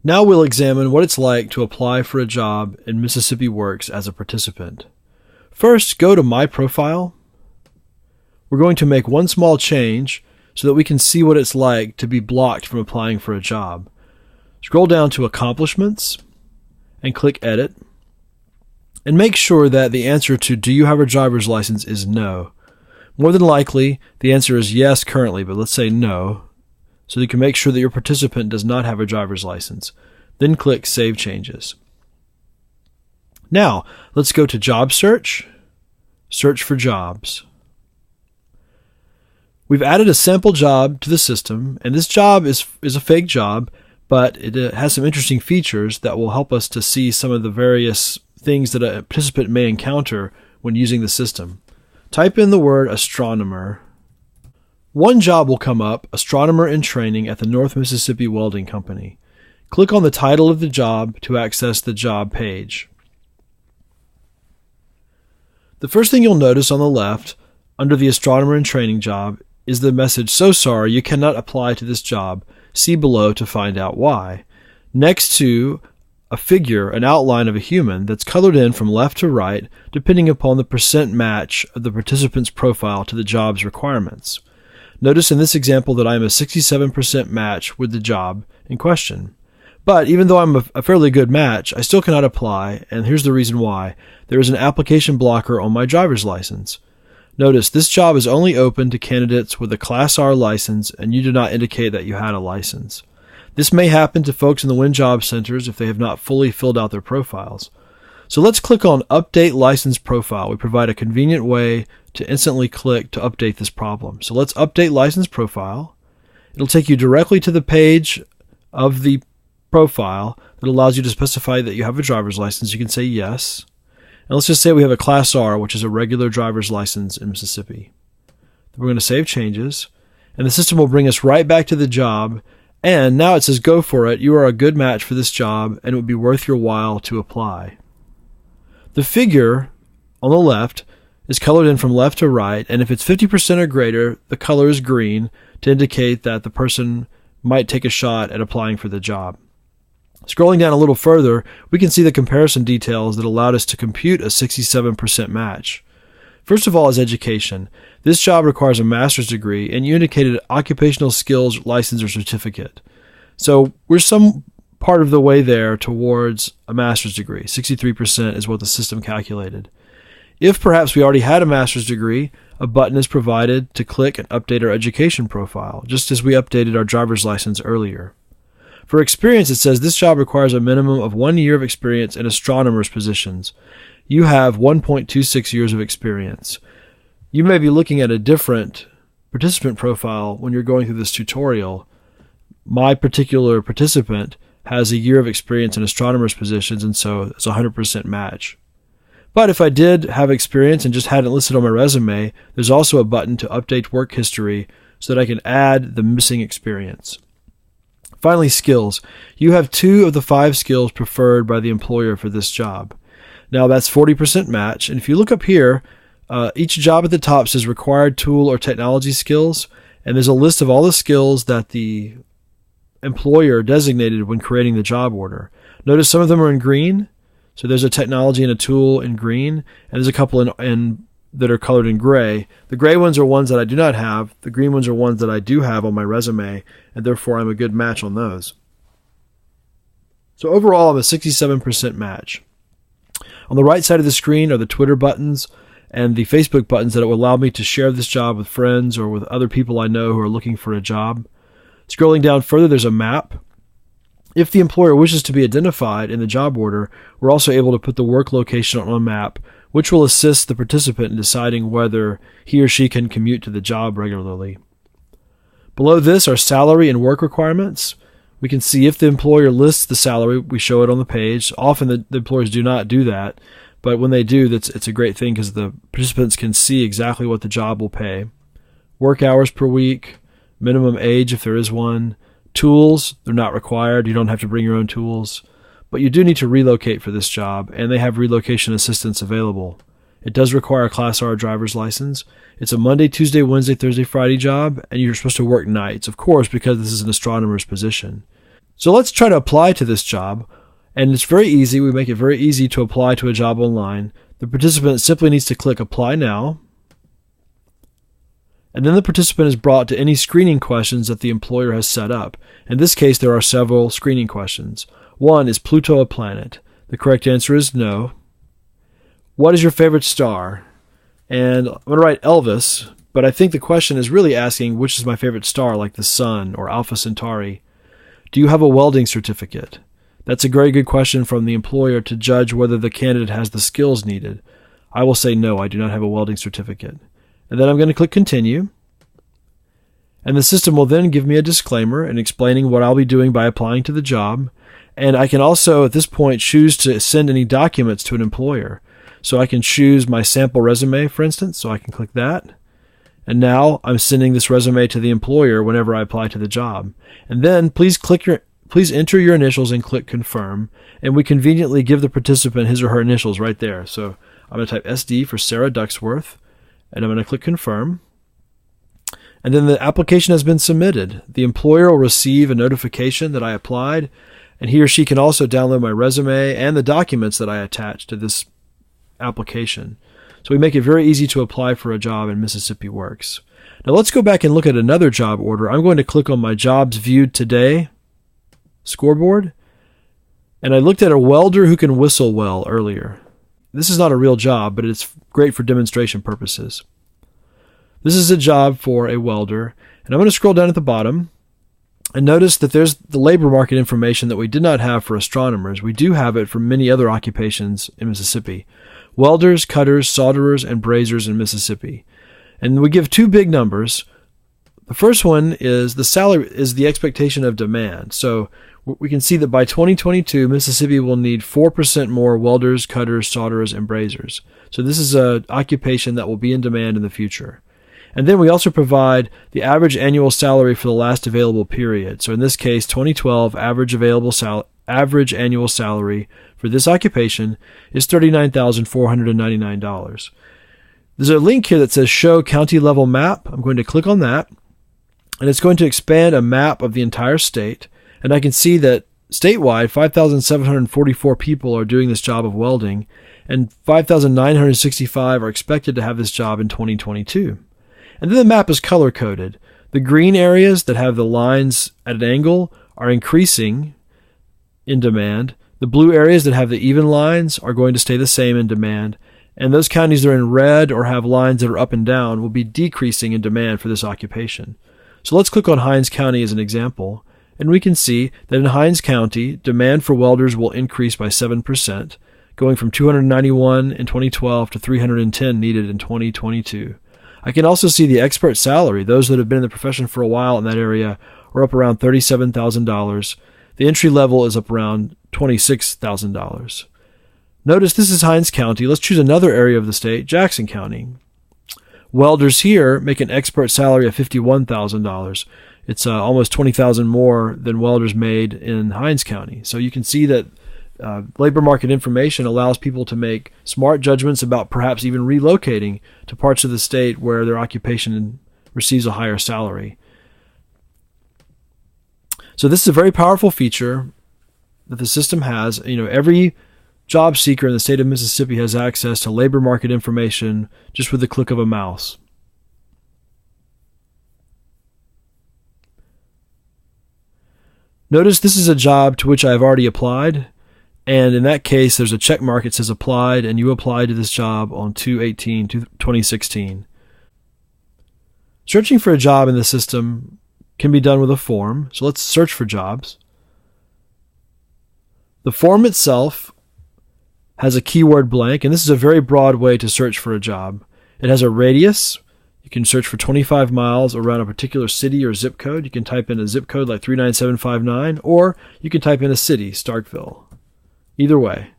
Now we'll examine what it's like to apply for a job in Mississippi Works as a participant. First, go to My Profile. We're going to make one small change so that we can see what it's like to be blocked from applying for a job. Scroll down to Accomplishments and click Edit. And make sure that the answer to do you have a driver's license is no. More than likely, the answer is yes currently, but let's say no, so you can make sure that your participant does not have a driver's license. Then click Save Changes. Now, let's go to Job Search, search for jobs. We've added a sample job to the system, and this job is a fake job, but it has some interesting features that will help us to see some of the various things that a participant may encounter when using the system. Type in the word astronomer. One job will come up, astronomer in training at the North Mississippi Welding Company. Click on the title of the job to access the job page. The first thing you'll notice on the left, under the astronomer in training job, is the message, "So sorry, you cannot apply to this job. See below to find out why." Next to a figure, an outline of a human that's colored in from left to right, depending upon the percent match of the participant's profile to the job's requirements. Notice in this example that I'm a 67% match with the job in question. But even though I'm a fairly good match, I still cannot apply, and here's the reason why. There is an application blocker on my driver's license. Notice this job is only open to candidates with a Class R license, and you do not indicate that you had a license. This may happen to folks in the WIN Job Centers if they have not fully filled out their profiles. So let's click on Update License Profile. We provide a convenient way to instantly click to update this problem. So let's update License Profile. It'll take you directly to the page of the profile that allows you to specify that you have a driver's license. You can say yes. And let's just say we have a Class R, which is a regular driver's license in Mississippi. Then we're going to save changes, and the system will bring us right back to the job. And now it says, go for it. You are a good match for this job, and it would be worth your while to apply. The figure on the left is colored in from left to right, and if it's 50% or greater, the color is green to indicate that the person might take a shot at applying for the job. Scrolling down a little further, we can see the comparison details that allowed us to compute a 67% match. First of all is education. This job requires a master's degree, and you indicated occupational skills license or certificate. So we're some part of the way there towards a master's degree. 63% is what the system calculated. If perhaps we already had a master's degree, a button is provided to click and update our education profile, just as we updated our driver's license earlier. For experience, it says this job requires a minimum of 1 year of experience in astronomer's positions. You have 1.26 years of experience. You may be looking at a different participant profile when you're going through this tutorial. My particular participant has a year of experience in astronomer's positions, and so it's a 100% match. But if I did have experience and just hadn't listed on my resume, there's also a button to update work history so that I can add the missing experience. Finally, skills. You have 2 of the 5 skills preferred by the employer for this job. Now that's 40% match, and if you look up here, each job at the top says required tool or technology skills, and there's a list of all the skills that the employer designated when creating the job order. Notice some of them are in green, so there's a technology and a tool in green, and there's a couple in that are colored in gray. The gray ones are ones that I do not have. The green ones are ones that I do have on my resume, and therefore I'm a good match on those. So overall, I'm a 67% match. On the right side of the screen are the Twitter buttons and the Facebook buttons that will allow me to share this job with friends or with other people I know who are looking for a job. Scrolling down further, there's a map. If the employer wishes to be identified in the job order, we're also able to put the work location on a map, which will assist the participant in deciding whether he or she can commute to the job regularly. Below this are salary and work requirements. We can see if the employer lists the salary, we show it on the page. Often the employers do not do that, but when they do, it's a great thing because the participants can see exactly what the job will pay. Work hours per week, minimum age if there is one. Tools, they're not required. You don't have to bring your own tools. But you do need to relocate for this job, and they have relocation assistance available. It does require a Class R driver's license. It's a Monday, Tuesday, Wednesday, Thursday, Friday job, and you're supposed to work nights, of course, because this is an astronomer's position. So let's try to apply to this job. And it's very easy. We make it very easy to apply to a job online. The participant simply needs to click Apply Now. And then the participant is brought to any screening questions that the employer has set up. In this case, there are several screening questions. One, is Pluto a planet? The correct answer is no. What is your favorite star? And I'm going to write Elvis, but I think the question is really asking which is my favorite star, like the Sun or Alpha Centauri. Do you have a welding certificate? That's a very good question from the employer to judge whether the candidate has the skills needed. I will say no, I do not have a welding certificate. And then I'm going to click Continue. And the system will then give me a disclaimer and explaining what I'll be doing by applying to the job. And I can also, at this point, choose to send any documents to an employer. So I can choose my sample resume, for instance, so I can click that. And now I'm sending this resume to the employer whenever I apply to the job. And then please enter your initials and click Confirm. And we conveniently give the participant his or her initials right there. So I'm going to type SD for Sarah Ducksworth. And I'm going to click Confirm. And then the application has been submitted. The employer will receive a notification that I applied, and he or she can also download my resume and the documents that I attached to this application. So we make it very easy to apply for a job in Mississippi Works. Now let's go back and look at another job order. I'm going to click on my Jobs Viewed Today scoreboard, and I looked at a welder who can whistle well earlier. This is not a real job, but it's great for demonstration purposes. This is a job for a welder, and I'm going to scroll down at the bottom and notice that there's the labor market information that we did not have for astronomers. We do have it for many other occupations in Mississippi. Welders, cutters, solderers, and brazers in Mississippi. And we give two big numbers. The first one is the salary is the expectation of demand. So we can see that by 2022, Mississippi will need 4% more welders, cutters, solderers, and brazers. So this is an occupation that will be in demand in the future. And then we also provide the average annual salary for the last available period. So in this case, 2012 average annual salary for this occupation is $39,499. There's a link here that says Show County Level Map. I'm going to click on that, and it's going to expand a map of the entire state. And I can see that statewide, 5,744 people are doing this job of welding, and 5,965 are expected to have this job in 2022. And then the map is color-coded. The green areas that have the lines at an angle are increasing in demand. The blue areas that have the even lines are going to stay the same in demand. And those counties that are in red or have lines that are up and down will be decreasing in demand for this occupation. So let's click on Hinds County as an example. And we can see that in Hinds County, demand for welders will increase by 7%, going from 291 in 2012 to 310 needed in 2022. I can also see the expert salary. Those that have been in the profession for a while in that area are up around $37,000. The entry level is up around $26,000. Notice this is Hinds County. Let's choose another area of the state, Jackson County. Welders here make an expert salary of $51,000. It's almost $20,000 more than welders made in Hinds County. So you can see that labor market information allows people to make smart judgments about perhaps even relocating to parts of the state where their occupation receives a higher salary. So this is a very powerful feature that the system has. Every job seeker in the state of Mississippi has access to labor market information just with the click of a mouse. Notice this is a job to which I have already applied. And in that case, there's a check mark. It says applied, and you applied to this job on 2/18/2016. Searching for a job in the system can be done with a form. So let's search for jobs. The form itself has a keyword blank, and this is a very broad way to search for a job. It has a radius. You can search for 25 miles around a particular city or zip code. You can type in a zip code like 39759, or you can type in a city, Starkville. Either way.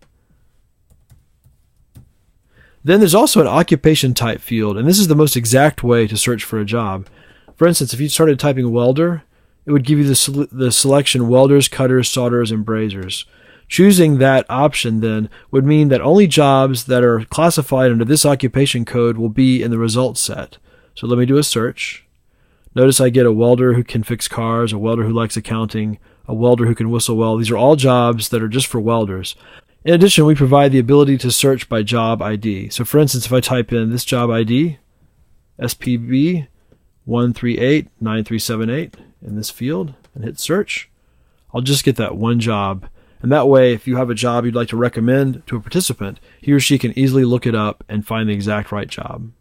Then there's also an occupation type field, and this is the most exact way to search for a job. For instance, if you started typing welder, it would give you the selection welders, cutters, solderers, and brazers. Choosing that option then would mean that only jobs that are classified under this occupation code will be in the results set. So let me do a search. Notice I get a welder who can fix cars, a welder who likes accounting, a welder who can whistle well. These are all jobs that are just for welders. In addition, we provide the ability to search by job ID. So for instance, if I type in this job ID, SPB 1389378 in this field and hit search, I'll just get that one job. And that way, if you have a job you'd like to recommend to a participant, he or she can easily look it up and find the exact right job.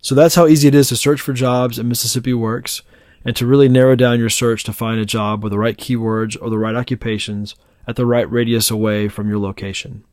So that's how easy it is to search for jobs in Mississippi Works and to really narrow down your search to find a job with the right keywords or the right occupations at the right radius away from your location.